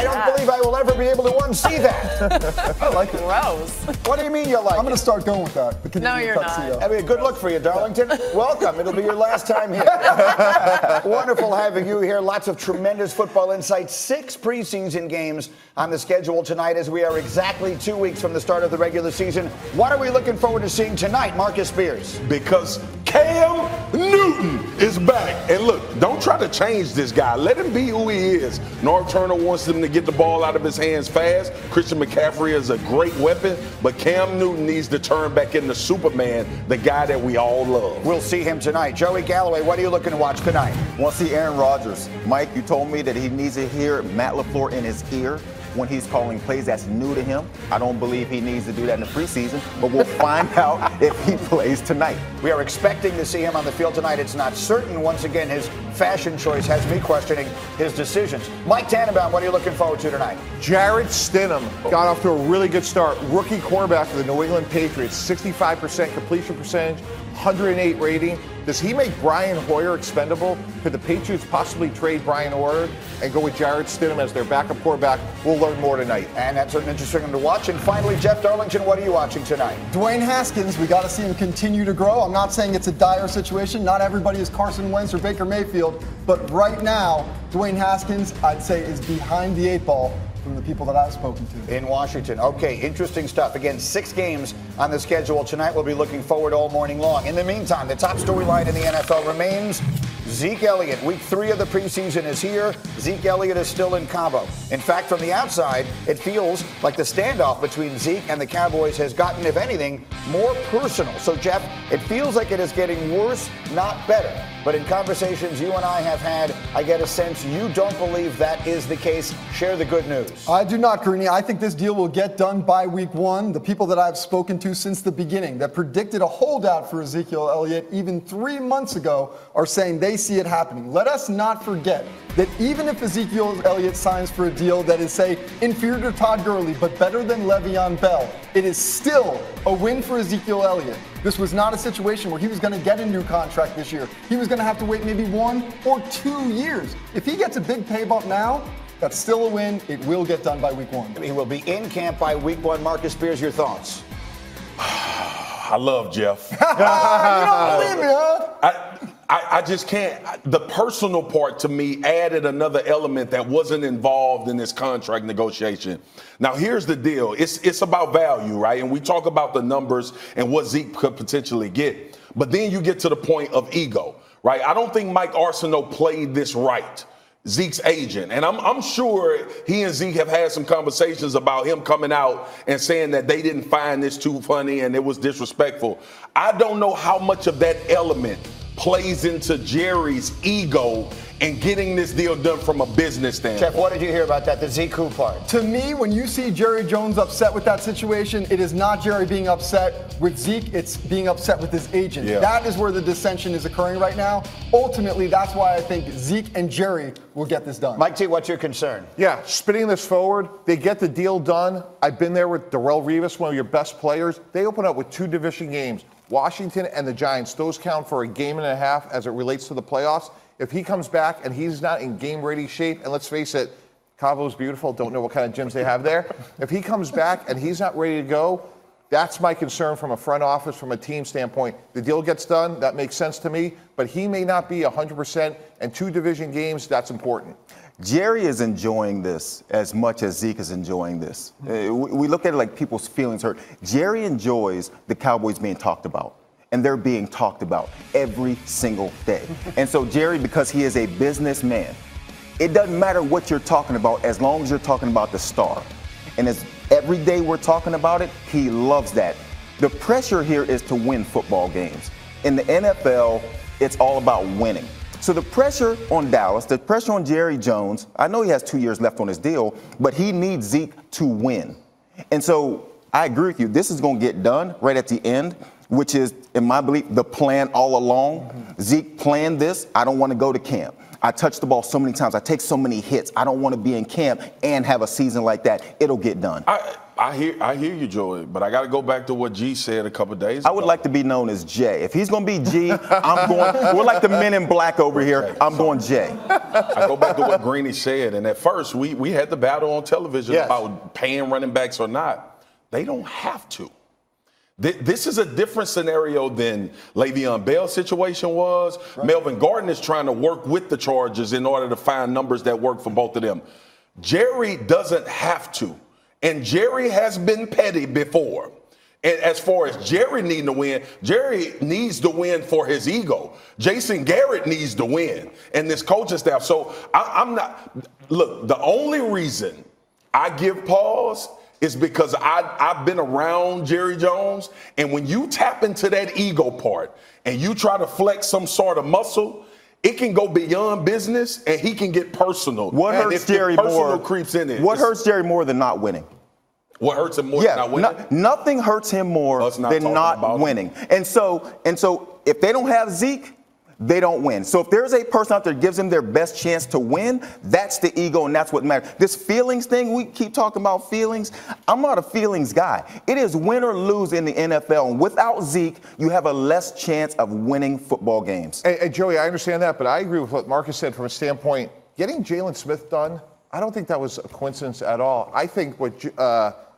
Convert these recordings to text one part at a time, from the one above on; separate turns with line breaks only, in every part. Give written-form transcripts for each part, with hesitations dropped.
I don't believe I will ever be able to unsee that.
I like it.
Gross.
What do you mean you like
I'm going
it?
to start going with that. The
No, you're
tuxedo.
not.
That'd be a good look for you, Darlington. Welcome. It'll be your last time here. Wonderful having you here. Lots of tremendous football insights. 6 preseason games on the schedule tonight as we are exactly 2 weeks from the start of the regular season. What are we looking forward to seeing tonight, Marcus Spears?
Because Cam Newton is back. And look, don't try to change this guy. Let him be who he is. Norv Turner wants him to get the ball out of his hands fast. Christian McCaffrey is a great weapon, but Cam Newton needs to turn back into Superman, the guy that we all love.
We'll see him tonight. Joey Galloway, what are you looking to watch tonight?
Want to see Aaron Rodgers. Mike, you told me that he needs to hear Matt LaFleur in his ear when he's calling plays. That's new to him. I don't believe he needs to do that in the preseason, but we'll find out if he plays tonight.
We are expecting to see him on the field tonight. It's not certain. Once again, his fashion choice has me questioning his decisions. Mike Tannenbaum, what are you looking forward to tonight?
Jarrett Stidham got off to a really good start. Rookie quarterback for the New England Patriots, 65% completion percentage, 108 rating. Does he make Brian Hoyer expendable? Could the Patriots possibly trade Brian Hoyer and go with Jarrett Stidham as their backup quarterback? We'll learn more tonight.
And that's an interesting one to watch. And finally, Jeff Darlington, what are you watching tonight?
Dwayne Haskins, we got to see him continue to grow. I'm not saying it's a dire situation. Not everybody is Carson Wentz or Baker Mayfield. But right now, Dwayne Haskins, I'd say, is behind the 8 ball from the people that I've spoken to.
In Washington. Okay, interesting stuff. Again, 6 games on the schedule tonight. We'll be looking forward all morning long. In the meantime, the top storyline in the NFL remains Zeke Elliott. Week 3 of the preseason is here. Zeke Elliott is still in Cabo. In fact, from the outside, it feels like the standoff between Zeke and the Cowboys has gotten, if anything, more personal. So, Jeff, it feels like it is getting worse, not better. But in conversations you and I have had, I get a sense you don't believe that is the case. Share the good news.
I do not, Greeny. I think this deal will get done by week 1. The people that I've spoken to since the beginning that predicted a holdout for Ezekiel Elliott even 3 months ago are saying they see it happening. Let us not forget that even if Ezekiel Elliott signs for a deal that is, say, inferior to Todd Gurley but better than Le'Veon Bell, it is still a win for Ezekiel Elliott. This was not a situation where he was going to get a new contract this year. He was going to have to wait maybe 1 or 2 years. If he gets a big pay bump now, that's still a win. It will get done by week 1.
He will be in camp by week 1. Marcus Spears, your thoughts?
I love Jeff.
You don't believe me, huh?
I just can't. The personal part to me added another element that wasn't involved in this contract negotiation. Now, here's the deal. It's about value, right? And we talk about the numbers and what Zeke could potentially get. But then you get to the point of ego, right? I don't think Mike Arsenault played this right. Zeke's agent. And I'm sure he and Zeke have had some conversations about him coming out and saying that they didn't find this too funny and it was disrespectful. I don't know how much of that element plays into Jerry's ego and getting this deal done from a business standpoint.
Jeff, what did you hear about that, the Zeke part?
To me, when you see Jerry Jones upset with that situation, it is not Jerry being upset with Zeke, it's being upset with his agent.
Yeah.
That is where the dissension is occurring right now. Ultimately, that's why I think Zeke and Jerry will get this done.
Mike T, what's your concern?
Yeah, spinning this forward, they get the deal done. I've been there with Darrelle Revis, one of your best players. They open up with 2 division games. Washington and the Giants, those count for a game and a half as it relates to the playoffs. If he comes back and he's not in game-ready shape, and let's face it, Cabo's beautiful, don't know what kind of gyms they have there. If he comes back and he's not ready to go, that's my concern from a front office, from a team standpoint. The deal gets done, that makes sense to me, but he may not be 100%, and 2 division games, that's important.
Jerry is enjoying this as much as Zeke is enjoying this. We look at it like people's feelings hurt. Jerry enjoys the Cowboys being talked about, and they're being talked about every single day. And so Jerry, because he is a businessman, it doesn't matter what you're talking about as long as you're talking about the star. And as every day we're talking about it, he loves that. The pressure here is to win football games. In the NFL, it's all about winning. So the pressure on Dallas, the pressure on Jerry Jones, I know he has 2 years left on his deal, but he needs Zeke to win. And so I agree with you. This is going to get done right at the end, which is, in my belief, the plan all along. Zeke planned this. I don't want to go to camp. I touch the ball so many times. I take so many hits. I don't want to be in camp and have a season like that. It'll get done.
I hear you, Joey, but I got to go back to what G said a couple days ago.
I would like to be known as Jay. If he's going to be G, I'm going. We're like the men in black over here.
Okay,
I'm going Jay.
I go back to what Greeny said, and at first we had the battle on television about paying running backs or not. They don't have to. This is a different scenario than Le'Veon Bell's situation was. Right. Melvin Gordon is trying to work with the Chargers in order to find numbers that work for both of them. Jerry doesn't have to. And Jerry has been petty before. And as far as Jerry needing to win, Jerry needs to win for his ego. Jason Garrett needs to win, and this coaching staff. So I'm not. Look, the only reason I give pause is because I've been around Jerry Jones, and when you tap into that ego part and you try to flex some sort of muscle, it can go beyond business, and he can get personal.
What hurts Jerry more?
Creeps in it.
What hurts Jerry more than not winning?
What hurts him more than not winning?
Nothing hurts him more than not winning. And so if they don't have Zeke, they don't win. So if there's a person out there that gives them their best chance to win, that's the ego, and that's what matters. This feelings thing, we keep talking about feelings. I'm not a feelings guy. It is win or lose in the NFL. And without Zeke, you have a less chance of winning football games.
Hey, Joey, I understand that, but I agree with what Marcus said from a standpoint. Getting Jalen Smith done, I don't think that was a coincidence at all. I think what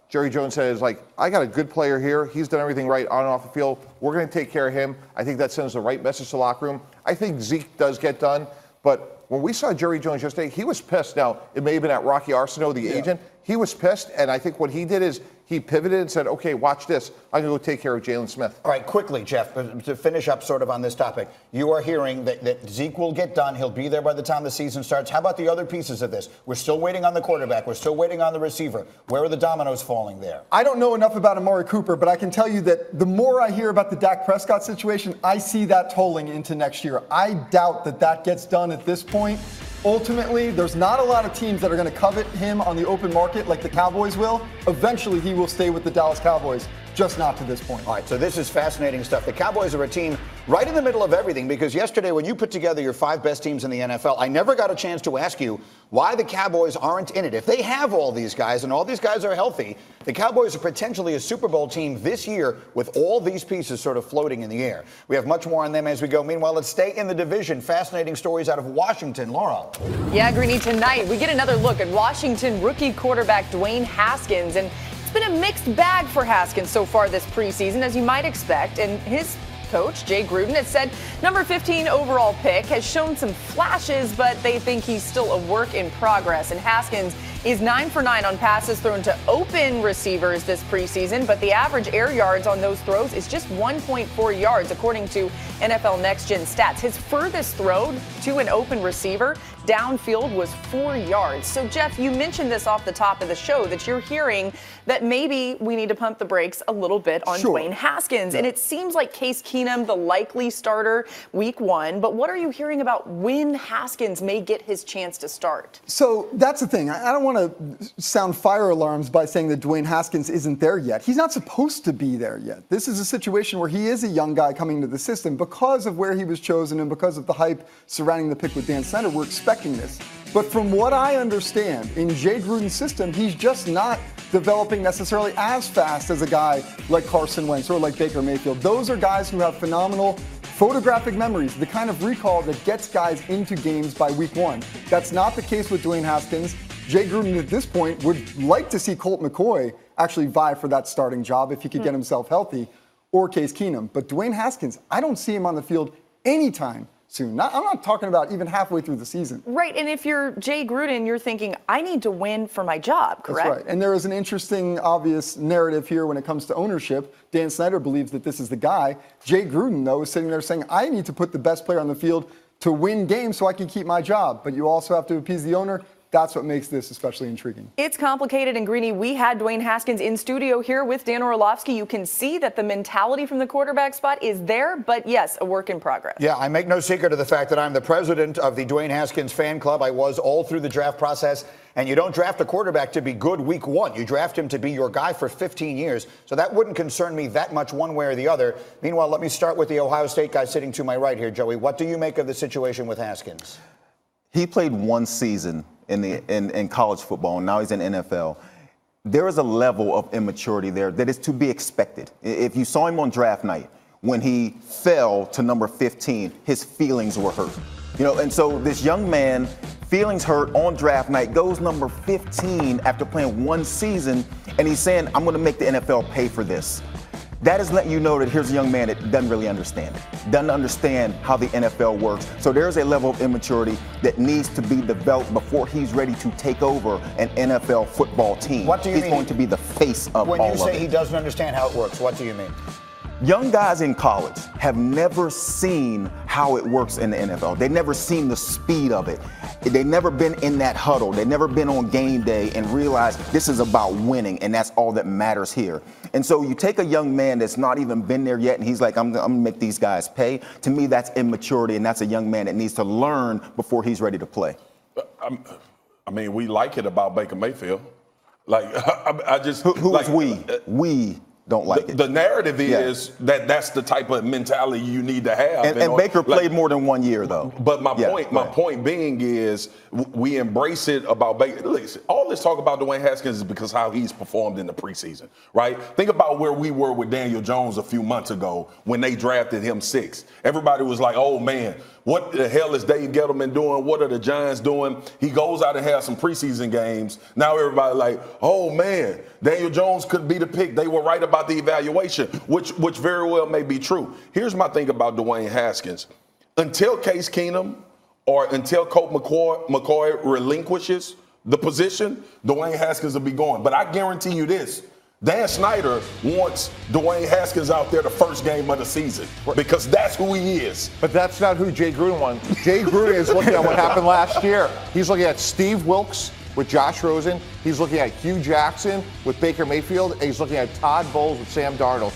Jerry Jones said is like, I got a good player here. He's done everything right on and off the field. We're going to take care of him. I think that sends the right message to the locker room. I think Zeke does get done. But when we saw Jerry Jones yesterday, he was pissed. Now, it may have been at Rocky Arsenault, the agent. He was pissed. And I think what he did is he pivoted and said, okay, watch this. I'm going to go take care of Jalen Smith.
All right, quickly, Jeff, to finish up sort of on this topic. You are hearing that Zeke will get done. He'll be there by the time the season starts. How about the other pieces of this? We're still waiting on the quarterback. We're still waiting on the receiver. Where are the dominoes falling there?
I don't know enough about Amari Cooper, but I can tell you that the more I hear about the Dak Prescott situation, I see that tolling into next year. I doubt that gets done at this point. Ultimately, there's not a lot of teams that are going to covet him on the open market like the Cowboys will. Eventually, he will stay with the Dallas Cowboys, just not to this point.
All right, so this is fascinating stuff. The Cowboys are a team right in the middle of everything, because yesterday when you put together your 5 best teams in the NFL, I never got a chance to ask you why the Cowboys aren't in it. If they have all these guys and all these guys are healthy, the Cowboys are potentially a Super Bowl team this year with all these pieces sort of floating in the air. We have much more on them as we go. Meanwhile, let's stay in the division. Fascinating stories out of Washington. Laura.
Yeah, Greeny, tonight we get another look at Washington rookie quarterback Dwayne Haskins. And it's been a mixed bag for Haskins so far this preseason, as you might expect. And his coach, Jay Gruden, has said number 15 overall pick has shown some flashes, but they think he's still a work in progress. And Haskins is 9 for 9 on passes thrown to open receivers this preseason, but the average air yards on those throws is just 1.4 yards, according to NFL Next Gen Stats. His furthest throw to an open receiver downfield was 4 yards. So, Jeff, you mentioned this off the top of the show, that you're hearing that maybe we need to pump the brakes a little bit on Dwayne Haskins. Yeah. And it seems like Case Keenum, the likely starter week 1. But what are you hearing about when Haskins may get his chance to start?
So that's the thing. I don't want to sound fire alarms by saying that Dwayne Haskins isn't there yet. He's not supposed to be there yet. This is a situation where he is a young guy coming into the system because of where he was chosen and because of the hype surrounding the pick with Dan Snyder. We're expecting this. But from what I understand, in Jay Gruden's system, he's just not developing necessarily as fast as a guy like Carson Wentz or like Baker Mayfield. Those are guys who have phenomenal photographic memories, the kind of recall that gets guys into games by week 1. That's not the case with Dwayne Haskins. Jay Gruden at this point would like to see Colt McCoy actually vie for that starting job if he could get himself healthy, or Case Keenum. But Dwayne Haskins, I don't see him on the field anytime soon. I'm not talking about even halfway through the season.
Right, and if you're Jay Gruden, you're thinking, I need to win for my job, correct?
That's right, and there is an interesting, obvious narrative here when it comes to ownership. Dan Snyder believes that this is the guy. Jay Gruden, though, is sitting there saying, I need to put the best player on the field to win games so I can keep my job. But you also have to appease the owner. That's what makes this especially intriguing.
It's complicated, and Greeny, we had Dwayne Haskins in studio here with Dan Orlovsky. You can see that the mentality from the quarterback spot is there, but yes, a work in progress.
Yeah, I make no secret of the fact that I'm the president of the Dwayne Haskins fan club. I was all through the draft process, and you don't draft a quarterback to be good week 1. You draft him to be your guy for 15 years, so that wouldn't concern me that much one way or the other. Meanwhile, let me start with the Ohio State guy sitting to my right here, Joey. What do you make of the situation with Haskins?
He played one season in college football, and now he's in NFL. there is a level of immaturity there that is to be expected. If you saw him on draft night, when he fell to number 15, his feelings were hurt. And so this young man, feelings hurt on draft night, goes number 15 after playing one season, and he's saying, I'm going to make the NFL pay for this. That is letting you know that here's a young man that doesn't really understand it, doesn't understand how the NFL works. So there's a level of immaturity that needs to be developed before he's ready to take over an NFL football team.
What do you mean?
He's going to be the face of all of it.
When you say he doesn't understand how it works, what do you mean?
Young guys in college have never seen how it works in the NFL. They've never seen the speed of it. They've never been in that huddle. They've never been on game day and realized this is about winning, and that's all that matters here. And so you take a young man that's not even been there yet, and he's like, I'm going to make these guys pay. To me, that's immaturity, and that's a young man that needs to learn before he's ready to play.
I mean, we like it about Baker Mayfield. Like, I just...
Who
like,
is we? We don't like it.
The narrative is that that's the type of mentality you need to have.
And Baker played more than 1 year, though.
But my point being is we embrace it about Baker. Listen, all this talk about Dwayne Haskins is because how he's performed in the preseason, right? Think about where we were with Daniel Jones a few months ago when they drafted him 6th. Everybody was like, oh, man, what the hell is Dave Gettleman doing? What are the Giants doing? He goes out and has some preseason games. Now everybody like, oh, man, Daniel Jones could be the pick. They were right about the evaluation, which very well may be true. Here's my thing about Dwayne Haskins. Until Case Keenum or until Colt McCoy relinquishes the position, Dwayne Haskins will be going. But I guarantee you this. Dan Snyder wants Dwayne Haskins out there the first game of the season because that's who he is.
But that's not who Jay Gruden wants. Jay Gruden is looking at what happened last year. He's looking at Steve Wilkes with Josh Rosen. He's looking at Hugh Jackson with Baker Mayfield. And he's looking at Todd Bowles with Sam Darnold.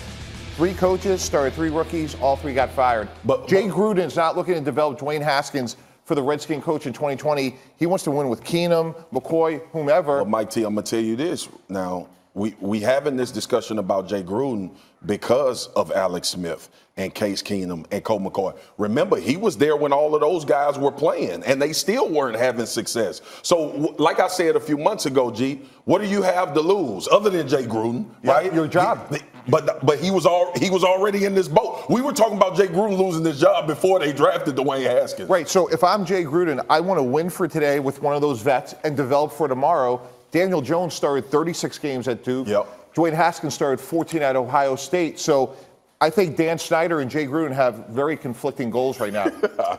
3 coaches, started 3 rookies, all 3 got fired. But Jay Gruden's not looking to develop Dwayne Haskins for the Redskin coach in 2020. He wants to win with Keenum, McCoy, whomever.
Well, Mike T, I'm going to tell you this now. We having this discussion about Jay Gruden because of Alex Smith and Case Keenum and Colt McCoy. Remember, he was there when all of those guys were playing, and they still weren't having success. So, like I said a few months ago, G, what do you have to lose other than Jay Gruden, right?
Your job.
But he was already in this boat. We were talking about Jay Gruden losing his job before they drafted Dwayne Haskins.
Right. So if I'm Jay Gruden, I want to win for today with one of those vets and develop for tomorrow. Daniel Jones started 36 games at Duke.
Yep.
Dwayne Haskins started 14 at Ohio State. So I think Dan Snyder and Jay Gruden have very conflicting goals right now.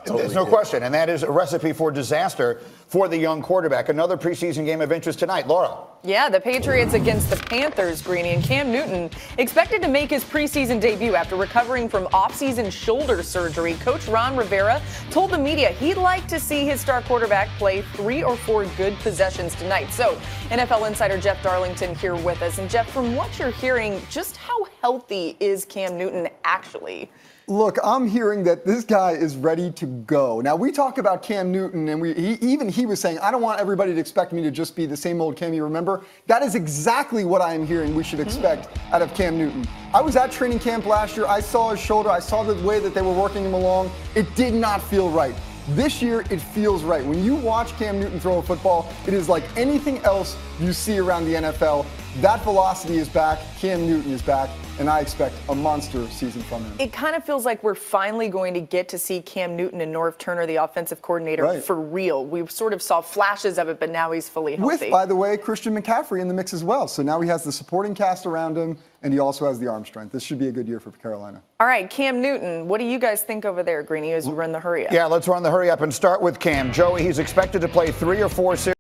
There's no question, and that is a recipe for disaster for the young quarterback. Another preseason game of interest tonight. Laura.
Yeah, the Patriots against the Panthers, Greeny, and Cam Newton expected to make his preseason debut after recovering from offseason shoulder surgery. Coach Ron Rivera told the media he'd like to see his star quarterback play 3 or 4 good possessions tonight. So, NFL insider Jeff Darlington here with us. And Jeff, from what you're hearing, just how healthy is Cam Newton actually?
Look, I'm hearing that this guy is ready to go. Now, we talk about Cam Newton, and he was saying, I don't want everybody to expect me to just be the same old Cam you remember. That is exactly what I am hearing we should expect out of Cam Newton. I was at training camp last year. I saw his shoulder. I saw the way that they were working him along. It did not feel right. This year, it feels right. When you watch Cam Newton throw a football, it is like anything else you see around the NFL. That velocity is back. Cam Newton is back. And I expect a monster season from him.
It kind of feels like we're finally going to get to see Cam Newton and Norv Turner, the offensive coordinator, for real. We sort of saw flashes of it, but now he's fully healthy.
With, by the way, Christian McCaffrey in the mix as well. So now he has the supporting cast around him, and he also has the arm strength. This should be a good year for Carolina.
All right, Cam Newton, what do you guys think over there, Greeny, as we run the hurry up?
Yeah, let's run the hurry up and start with Cam. Joey, he's expected to play 3 or 4 series.